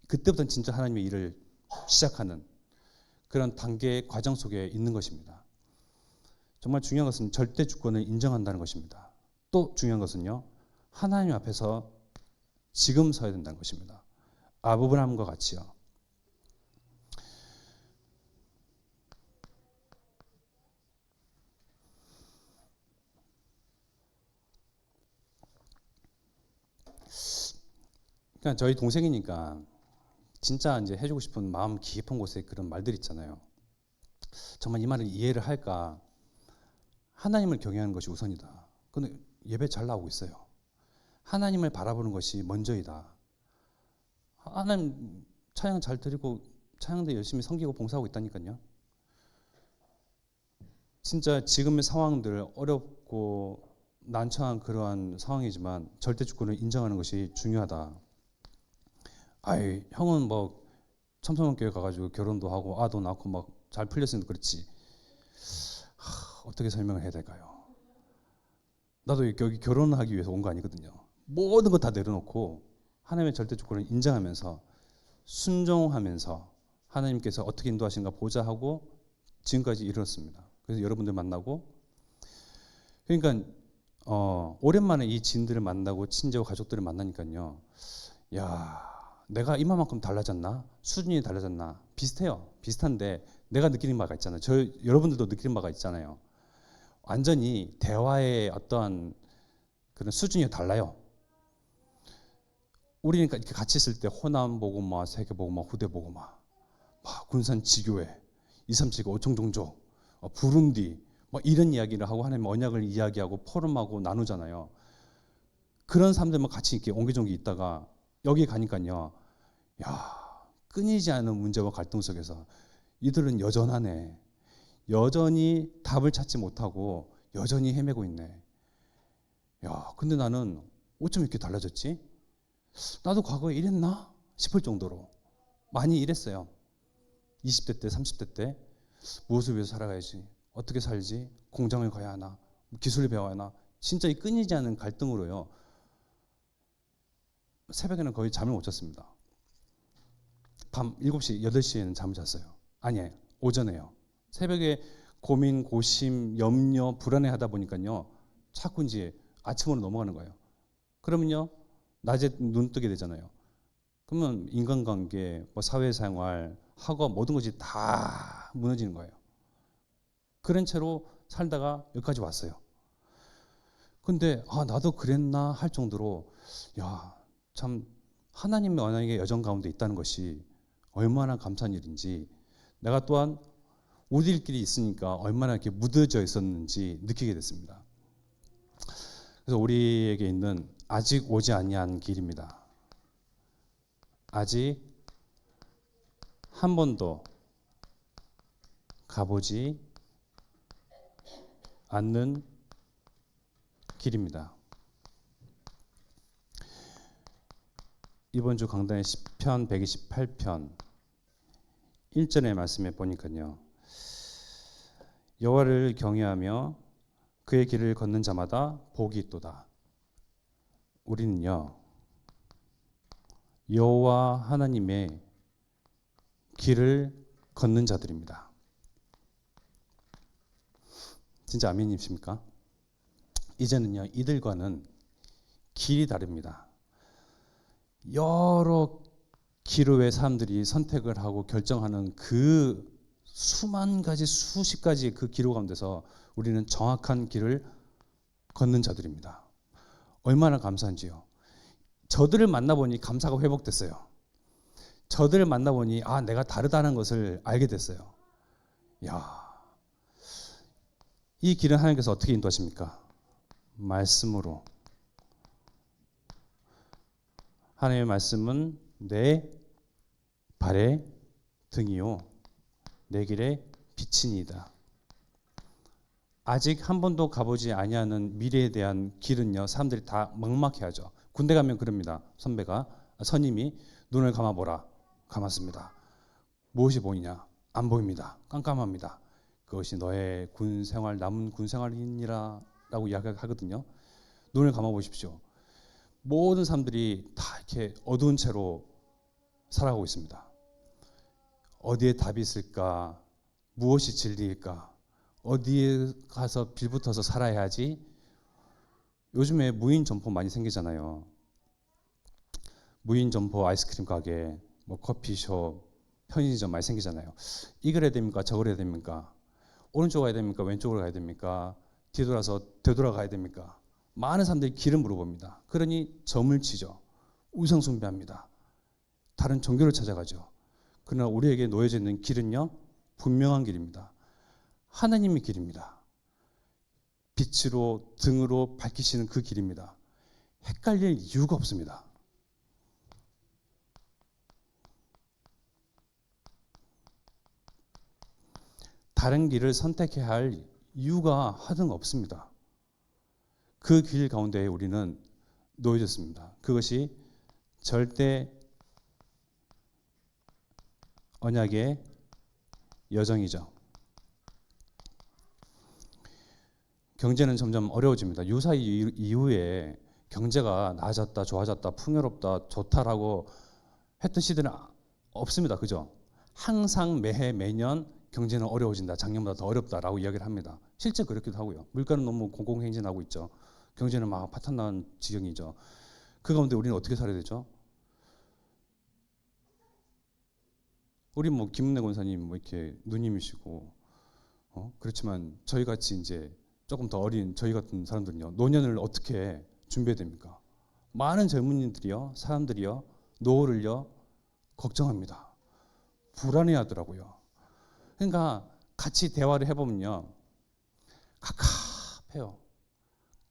그때부터는 진짜 하나님의 일을 시작하는 그런 단계의 과정 속에 있는 것입니다. 정말 중요한 것은 절대 주권을 인정한다는 것입니다. 또 중요한 것은요, 하나님 앞에서 지금 서야 된다는 것입니다. 아브라함과 같이요. 그러니까 저희 동생이니까 진짜 이제 해주고 싶은 마음 깊은 곳에 그런 말들 있잖아요. 정말 이 말을 이해를 할까? 하나님을 경외하는 것이 우선이다. 근데 예배 잘 나오고 있어요. 하나님을 바라보는 것이 먼저이다. 하나님 찬양 잘 드리고 찬양대 열심히 섬기고 봉사하고 있다니까요. 진짜 지금의 상황들, 어렵고 난처한 그러한 상황이지만 절대 주권을 인정하는 것이 중요하다. 형은 뭐 참선원교회 가가지고 결혼도 하고 아도 낳고 막 잘 풀렸으니까 그렇지. 어떻게 설명을 해야 될까요? 나도 여기 결혼하기 위해서 온 거 아니거든요. 모든 거 다 내려놓고 하나님의 절대 주권을 인정하면서 순종하면서 하나님께서 어떻게 인도하신가 보자 하고 지금까지 이르렀습니다. 그래서 여러분들 만나고, 그러니까 오랜만에 이 지인들을 만나고 친지와 가족들을 만나니까요, 내가 이만큼 달라졌나? 수준이 달라졌나? 비슷해요. 비슷한데 내가 느끼는 바가 있잖아요. 여러분들도 느끼는 바가 있잖아요. 완전히 대화의 어떠한 그런 수준이 달라요. 우리는 이렇게 같이 있을 때 호남 복음화, 세계 복음화, 후대 복음화, 군산 지교회, 237 오청종족, 부룬디 이런 이야기를 하고 하나님의 언약을 이야기하고 포럼하고 나누잖아요. 그런 사람들만 같이 이렇게 옹기종기 있다가 여기 가니까요, 끊이지 않은 문제와 갈등 속에서 이들은 여전하네. 여전히 답을 찾지 못하고 여전히 헤매고 있네. 근데 나는 어쩜 이렇게 달라졌지? 나도 과거에 이랬나 싶을 정도로 많이 이랬어요. 20대 때, 30대 때 무엇을 위해서 살아가야지? 어떻게 살지? 공장을 가야 하나? 기술을 배워야 하나? 진짜 이 끊이지 않는 갈등으로요. 새벽에는 거의 잠을 못 잤습니다. 밤 7시, 8시에는 잠을 잤어요. 아니에요. 오전에요. 새벽에 고민, 고심, 염려, 불안해하다 보니까요. 자꾸 이제 아침으로 넘어가는 거예요. 그러면요. 낮에 눈 뜨게 되잖아요. 그러면 인간관계, 사회생활, 학업 모든 것이 다 무너지는 거예요. 그런 채로 살다가 여기까지 왔어요. 근데 나도 그랬나 할 정도로 참 하나님의 언약의 여정 가운데 있다는 것이 얼마나 감사한 일인지, 내가 또한 우리들끼리 있으니까 얼마나 이렇게 묻어져 있었는지 느끼게 됐습니다. 그래서 우리에게 있는 아직 오지 아니한 길입니다. 아직 한 번도 가보지 않는 길입니다. 이번 주 강단의 시편 128편 1절의 말씀에 보니까요. 여호와를 경외하며 그의 길을 걷는 자마다 복이 있도다. 우리는요. 여호와 하나님의 길을 걷는 자들입니다. 진짜 아멘이십니까? 이제는요. 이들과는 길이 다릅니다. 여러 기로의 사람들이 선택을 하고 결정하는 그 수만 가지 수십 가지 그 기로 가운데서 우리는 정확한 길을 걷는 자들입니다. 얼마나 감사한지요. 저들을 만나보니 감사가 회복됐어요. 저들을 만나보니 내가 다르다는 것을 알게 됐어요. 이 길은 하나님께서 어떻게 인도하십니까? 말씀으로. 하나님의 말씀은 내 발의 등이요 내 길의 빛이니이다. 아직 한 번도 가보지 아니하는 미래에 대한 길은요, 사람들이 다 막막해하죠. 군대 가면 그럽니다. 선임이 눈을 감아보라. 감았습니다. 무엇이 보이냐? 안 보입니다. 깜깜합니다. 그것이 너의 남은 군 생활이니라 라고 이야기하거든요. 눈을 감아보십시오. 모든 사람들이 다 이렇게 어두운 채로 살아가고 있습니다. 어디에 답이 있을까? 무엇이 진리일까? 어디에 가서 빌붙어서 살아야 하지? 요즘에 무인 점포 많이 생기잖아요. 무인 점포 아이스크림 가게, 커피숍, 편의점 많이 생기잖아요. 이걸 해야 됩니까? 저걸 해야 됩니까? 오른쪽 가야 됩니까? 왼쪽으로 가야 됩니까? 뒤돌아서 되돌아가야 됩니까? 많은 사람들이 길을 물어봅니다. 그러니 점을 치죠. 우상 숭배합니다. 다른 종교를 찾아가죠. 그러나 우리에게 놓여져 있는 길은요, 분명한 길입니다. 하나님의 길입니다. 빛으로 등으로 밝히시는 그 길입니다. 헷갈릴 이유가 없습니다. 다른 길을 선택해야 할 이유가 하등 없습니다. 그 길 가운데 우리는 놓여졌습니다. 그것이 절대 언약의 여정이죠. 경제는 점점 어려워집니다. 유사히 이후에 경제가 나아졌다, 좋아졌다, 풍요롭다, 좋다라고 했던 시대는 없습니다. 그죠? 항상 매해 매년 경제는 어려워진다, 작년보다 더 어렵다라고 이야기를 합니다. 실제 그렇기도 하고요. 물가는 너무 공공행진하고 있죠. 경제는 막 파탄난 지경이죠. 그 가운데 우리는 어떻게 살아야 되죠? 우리 김은혜 권사님 이렇게 누님이시고 그렇지만 저희 같이 이제 조금 더 어린 저희 같은 사람들은요, 노년을 어떻게 준비해야 됩니까? 많은 젊은이들이요, 사람들이요, 노후를요 걱정합니다. 불안해하더라고요. 그러니까 같이 대화를 해보면요, 갑갑해요.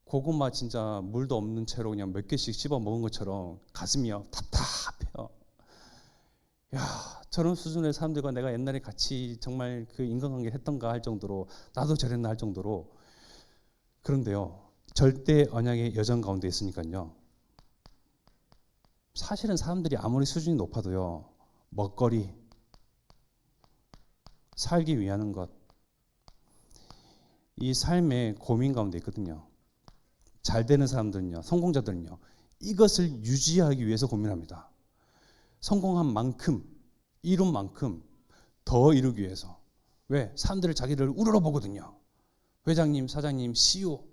고구마 진짜 물도 없는 채로 그냥 몇 개씩 씹어 먹은 것처럼 가슴이요 답답해요. 야, 저런 수준의 사람들과 내가 옛날에 같이 정말 그 인간관계를 했던가 할 정도로, 나도 저랬나 할 정도로. 그런데요, 절대 언약의 여정 가운데 있으니까요, 사실은 사람들이 아무리 수준이 높아도요, 먹거리, 살기 위한 것, 이 삶의 고민 가운데 있거든요. 잘 되는 사람들은요, 성공자들은요, 이것을 유지하기 위해서 고민합니다. 성공한 만큼, 이룬 만큼 더 이루기 위해서. 왜? 사람들을 자기를 우러러 보거든요. 회장님, 사장님, CEO.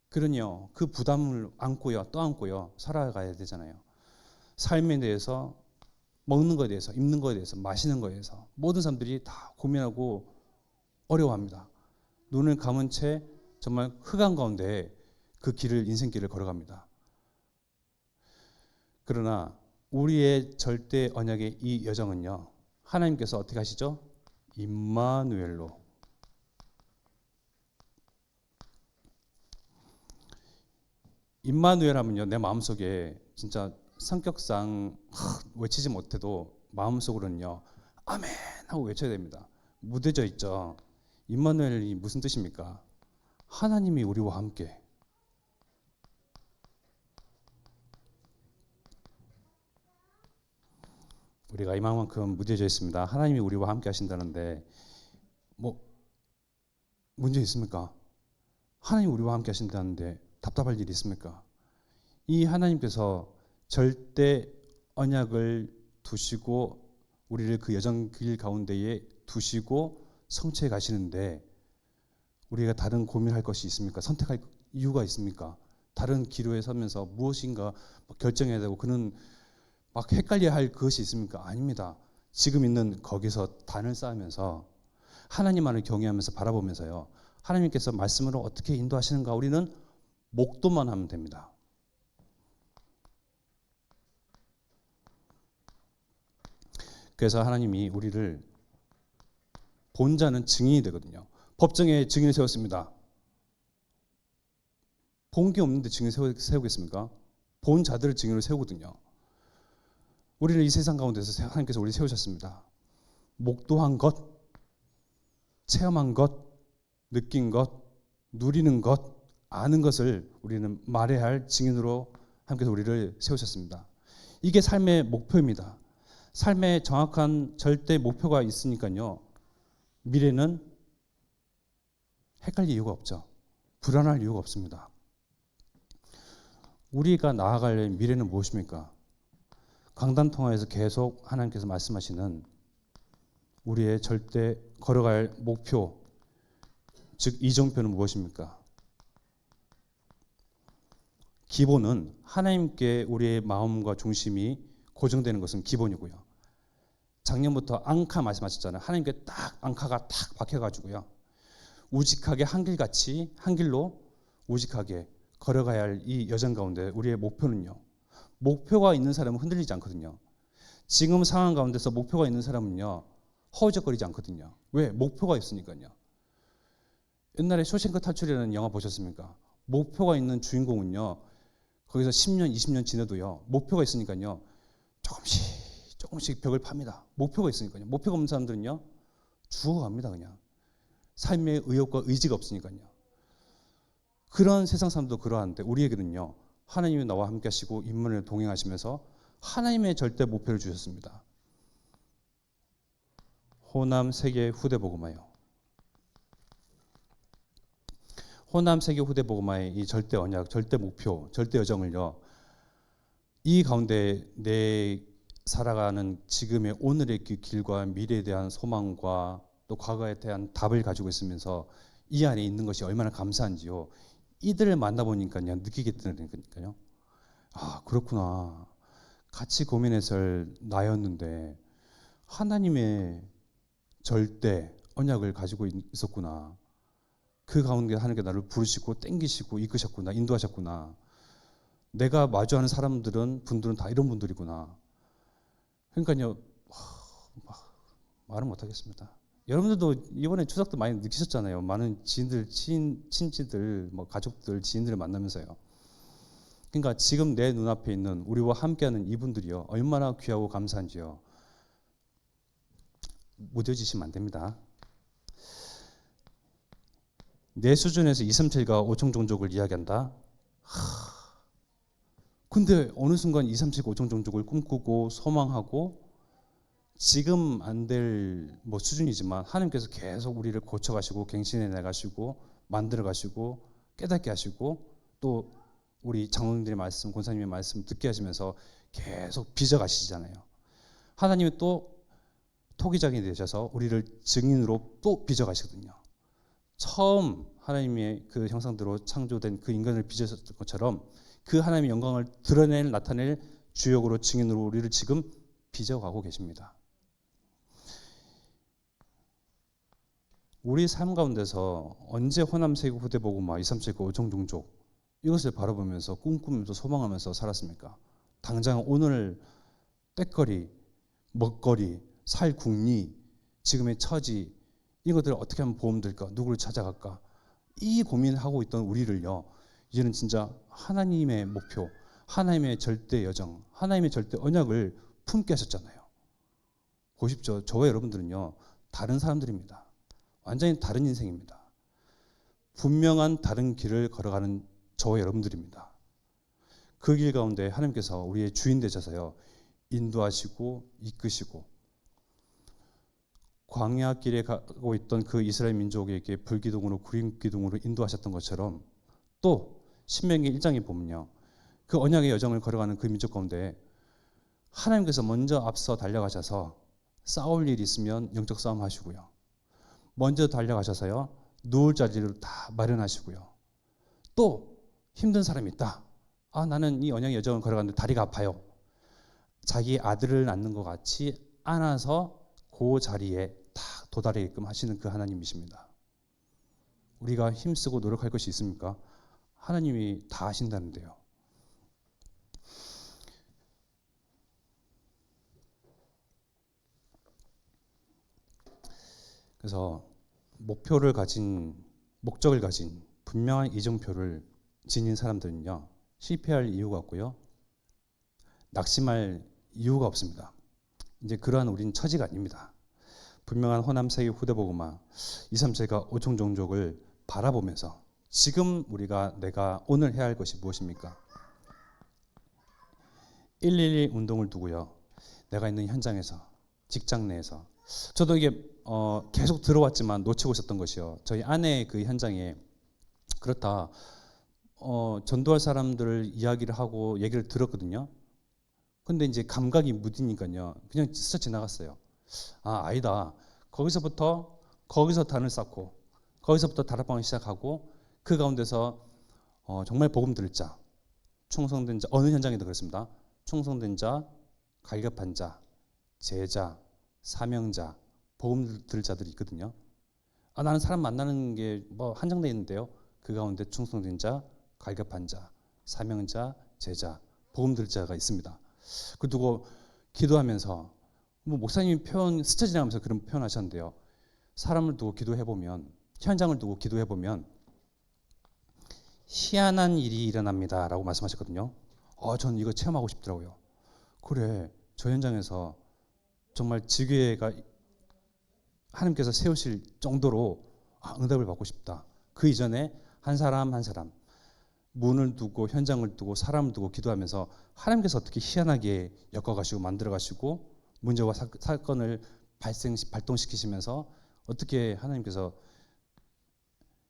그러니요, 그 부담을 안고요, 떠안고요, 살아가야 되잖아요. 삶에 대해서, 먹는 것에 대해서, 입는 것에 대해서, 마시는 것에 대해서 모든 사람들이 다 고민하고 어려워합니다. 눈을 감은 채 정말 흑암 가운데 그 길을, 인생길을 걸어갑니다. 그러나 우리의 절대 언약의 이 여정은요, 하나님께서 어떻게 하시죠? 임마누엘로. 임마누엘 하면요, 내 마음속에 진짜 성격상 외치지 못해도 마음속으로는요, 아멘 하고 외쳐야 됩니다. 묻어져 있죠. 임마누엘이 무슨 뜻입니까? 하나님이 우리와 함께. 우리가 이만큼 무뎌져 있습니다. 하나님이 우리와 함께 하신다는데 뭐 문제 있습니까? 하나님이 우리와 함께 하신다는데 답답할 일이 있습니까? 이 하나님께서 절대 언약을 두시고 우리를 그 여정 길 가운데에 두시고 성취해 가시는데 우리가 다른 고민할 것이 있습니까? 선택할 이유가 있습니까? 다른 기로에 서면서 무엇인가 결정해야 되고 그는 막 헷갈려야 할 그것이 있습니까? 아닙니다. 지금 있는 거기서 단을 쌓으면서 하나님만을 경외하면서 바라보면서요, 하나님께서 말씀으로 어떻게 인도하시는가 우리는 목도만 하면 됩니다. 그래서 하나님이 우리를 본 자는 증인이 되거든요. 법정에 증인을 세웠습니다. 본 게 없는데 증인을 세우겠습니까? 본 자들을 증인으로 세우거든요. 우리를 이 세상 가운데서 하나님께서 우리를 세우셨습니다. 목도한 것, 체험한 것, 느낀 것, 누리는 것, 아는 것을 우리는 말해야 할 증인으로 하나님께서 우리를 세우셨습니다. 이게 삶의 목표입니다. 삶의 정확한 절대 목표가 있으니까요, 미래는 헷갈릴 이유가 없죠. 불안할 이유가 없습니다. 우리가 나아갈 미래는 무엇입니까? 강단 통화에서 계속 하나님께서 말씀하시는 우리의 절대 걸어갈 목표, 즉 이정표는 무엇입니까? 기본은 하나님께 우리의 마음과 중심이 고정되는 것은 기본이고요. 작년부터 앙카 말씀하셨잖아요. 하나님께 딱 앙카가 딱 박혀가지고요, 우직하게 한길같이 한 길로 우직하게 걸어가야 할 이 여정 가운데 우리의 목표는요, 목표가 있는 사람은 흔들리지 않거든요. 지금 상황 가운데서 목표가 있는 사람은요, 허우적거리지 않거든요. 왜? 목표가 있으니까요. 옛날에 쇼생크 탈출이라는 영화 보셨습니까? 목표가 있는 주인공은요, 거기서 10년, 20년 지내도요, 목표가 있으니까요, 조금씩 벽을 팝니다. 목표가 있으니까요. 목표가 없는 사람들은요, 죽어갑니다. 그냥 삶의 의욕과 의지가 없으니까요. 그런 세상 사람도 그러한데 우리에게는요, 하나님이 나와 함께 하시고 인문을 동행하시면서 하나님의 절대 목표를 주셨습니다. 호남 세계 후대 복음화요. 호남 세계 후대 복음화의 이 절대 언약, 절대 목표, 절대 여정을요, 이 가운데 내 살아가는 지금의 오늘의 그 길과 미래에 대한 소망과 또 과거에 대한 답을 가지고 있으면서 이 안에 있는 것이 얼마나 감사한지요, 이들을 만나보니까요, 느끼게 되니까요. 아, 그렇구나. 같이 고민했을 나였는데 하나님의 절대 언약을 가지고 있었구나. 그 가운데 하나님께 나를 부르시고 땡기시고 이끄셨구나, 인도하셨구나. 내가 마주하는 분들은 다 이런 분들이구나. 그러니까요, 말은 못하겠습니다. 여러분들도 이번에 추석 때 많이 느끼셨잖아요. 많은 지인들, 친지들, 뭐 가족들, 지인들을 만나면서요. 그러니까 지금 내 눈앞에 있는 우리와 함께하는 이분들이요, 얼마나 귀하고 감사한지요. 무뎌지시면 안 됩니다. 내 수준에서 237과 5총 종족을 이야기한다. 근데 어느 순간 237, 5총 종족을 꿈꾸고 소망하고 지금 안 될 뭐 수준이지만 하나님께서 계속 우리를 고쳐가시고 갱신해 나가시고 만들어 가시고 깨닫게 하시고 또 우리 장로님들의 말씀, 권사님의 말씀 듣게 하시면서 계속 빚어 가시잖아요. 하나님이 또 토기장이 되셔서 우리를 증인으로 또 빚어 가시거든요. 처음 하나님의 그 형상대로 창조된 그 인간을 빚으셨던 것처럼 그 하나님의 영광을 드러낼 나타낼 주역으로 증인으로 우리를 지금 빚어가고 계십니다. 우리 삶 가운데서 언제 호남 세계 후대 복음화 237 5종 종족 이것을 바라보면서 꿈꾸면서 소망하면서 살았습니까? 당장 오늘 때거리, 먹거리, 살 국리, 지금의 처지 이것들을 어떻게 하면 보험될까? 누구를 찾아갈까? 이 고민을 하고 있던 우리를요, 이제는 진짜 하나님의 목표, 하나님의 절대 여정, 하나님의 절대 언약을 품게 하셨잖아요. 보십시오. 저와 여러분들은요, 다른 사람들입니다. 완전히 다른 인생입니다. 분명한 다른 길을 걸어가는 저와 여러분들입니다. 그 길 가운데 하나님께서 우리의 주인 되셔서요, 인도하시고 이끄시고 광야 길에 가고 있던 그 이스라엘 민족에게 불기둥으로 구름기둥으로 인도하셨던 것처럼 또 신명기 1장에 보면요, 그 언약의 여정을 걸어가는 그 민족 가운데 하나님께서 먼저 앞서 달려가셔서 싸울 일이 있으면 영적 싸움 하시고요, 먼저 달려가셔서요 누울 자리를 다 마련하시고요, 또 힘든 사람이 있다. 나는 이 언약의 여정을 걸어가는데 다리가 아파요. 자기 아들을 낳는 것 같이 안아서 그 자리에 딱 도달하게끔 하시는 그 하나님이십니다. 우리가 힘쓰고 노력할 것이 있습니까? 하나님이 다 하신다는데요. 그래서 목표를 가진, 목적을 가진 분명한 이정표를 지닌 사람들은요, 실패할 이유가 없고요, 낙심할 이유가 없습니다. 이제 그러한 우리는 처지가 아닙니다. 분명한 호남 세계 후대 복음화 237과 5총 종족을 바라보면서 지금 내가 오늘 해야 할 것이 무엇입니까? 111 운동을 두고요, 내가 있는 현장에서, 직장 내에서, 저도 이게 계속 들어왔지만 놓치고 있었던 것이요, 저희 아내의 그 현장에 그렇다 전도할 사람들 이야기를 하고 얘기를 들었거든요. 근데 이제 감각이 무디니까요, 그냥 스쳐 지나갔어요. 아니다. 거기서 단을 쌓고 거기서부터 다락방을 시작하고 그 가운데서 정말 복음 들을 자, 충성된 자, 어느 현장에도 그렇습니다. 충성된 자, 갈급한 자, 제자, 사명자, 복음 들을 자들이 있거든요. 나는 사람 만나는 게 뭐 한정되어 있는데요, 그 가운데 충성된 자, 갈급한 자, 사명자, 제자, 복음 들을 자가 있습니다. 그리고 기도하면서 뭐 목사님이 스쳐 지나가면서 그런 표현하셨는데요, 사람을 두고 기도해보면, 현장을 두고 기도해보면 희한한 일이 일어납니다 라고 말씀하셨거든요. 저는 이거 체험하고 싶더라고요. 그래, 저 현장에서 정말 지교회가 하나님께서 세우실 정도로 응답을 받고 싶다. 그 이전에 한 사람 한 사람 문을 두고 현장을 두고 사람을 두고 기도하면서 하나님께서 어떻게 희한하게 엮어가시고 만들어가시고 문제와 사건을 발동시키시면서 어떻게 하나님께서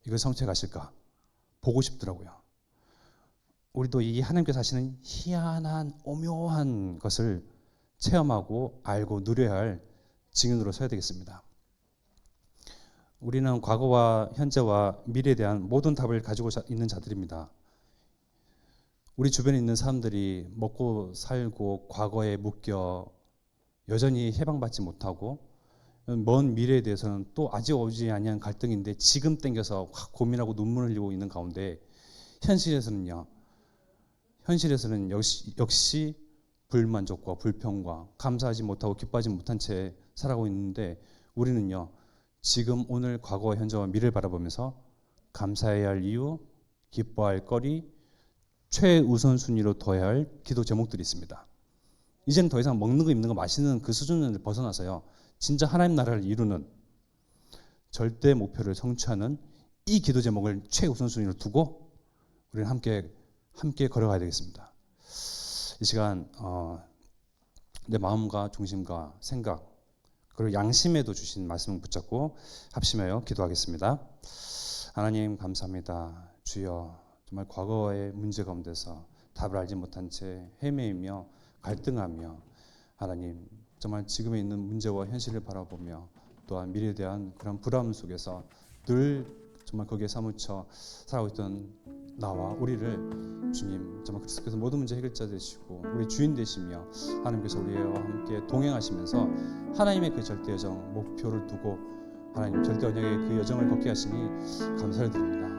이걸 성취해 가실까 보고 싶더라고요. 우리도 이 하나님께서 하시는 희한한 오묘한 것을 체험하고 알고 누려야 할 증인으로 서야 되겠습니다. 우리는 과거와 현재와 미래에 대한 모든 답을 가지고 있는 자들입니다. 우리 주변에 있는 사람들이 먹고 살고 과거에 묶여 여전히 해방받지 못하고 먼 미래에 대해서는 또 아직 오지 아니한 갈등인데 지금 땡겨서 확 고민하고 눈물 흘리고 있는 가운데 현실에서는 역시 불만족과 불평과 감사하지 못하고 기뻐하지 못한 채 살아가고 있는데 우리는요, 지금 오늘 과거 현재와 미래를 바라보면서 감사해야 할 이유, 기뻐할 거리, 최우선순위로 둬야 할 기도 제목들이 있습니다. 이제는 더 이상 먹는 거 입는 거 마시는 그 수준을 벗어나서요, 진짜 하나님 나라를 이루는 절대 목표를 성취하는 이 기도 제목을 최우선순위로 두고 우리는 함께 걸어가야 되겠습니다. 이 시간 내 마음과 중심과 생각 그리고 양심에도 주신 말씀을 붙잡고 합심하여 기도하겠습니다. 하나님 감사합니다. 주여, 정말 과거의 문제 가운데서 답을 알지 못한 채 헤매이며 갈등하며, 하나님 정말 지금에 있는 문제와 현실을 바라보며 또한 미래에 대한 그런 불안 속에서 늘 정말 거기에 사무쳐 살아가고 있던 나와 우리를 주님 정말 그리스도께서 모든 문제 해결자 되시고 우리 주인 되시며 하나님께서 우리와 함께 동행하시면서 하나님의 그 절대 여정 목표를 두고 하나님 절대 언약의 그 여정을 걷게 하시니 감사를 드립니다.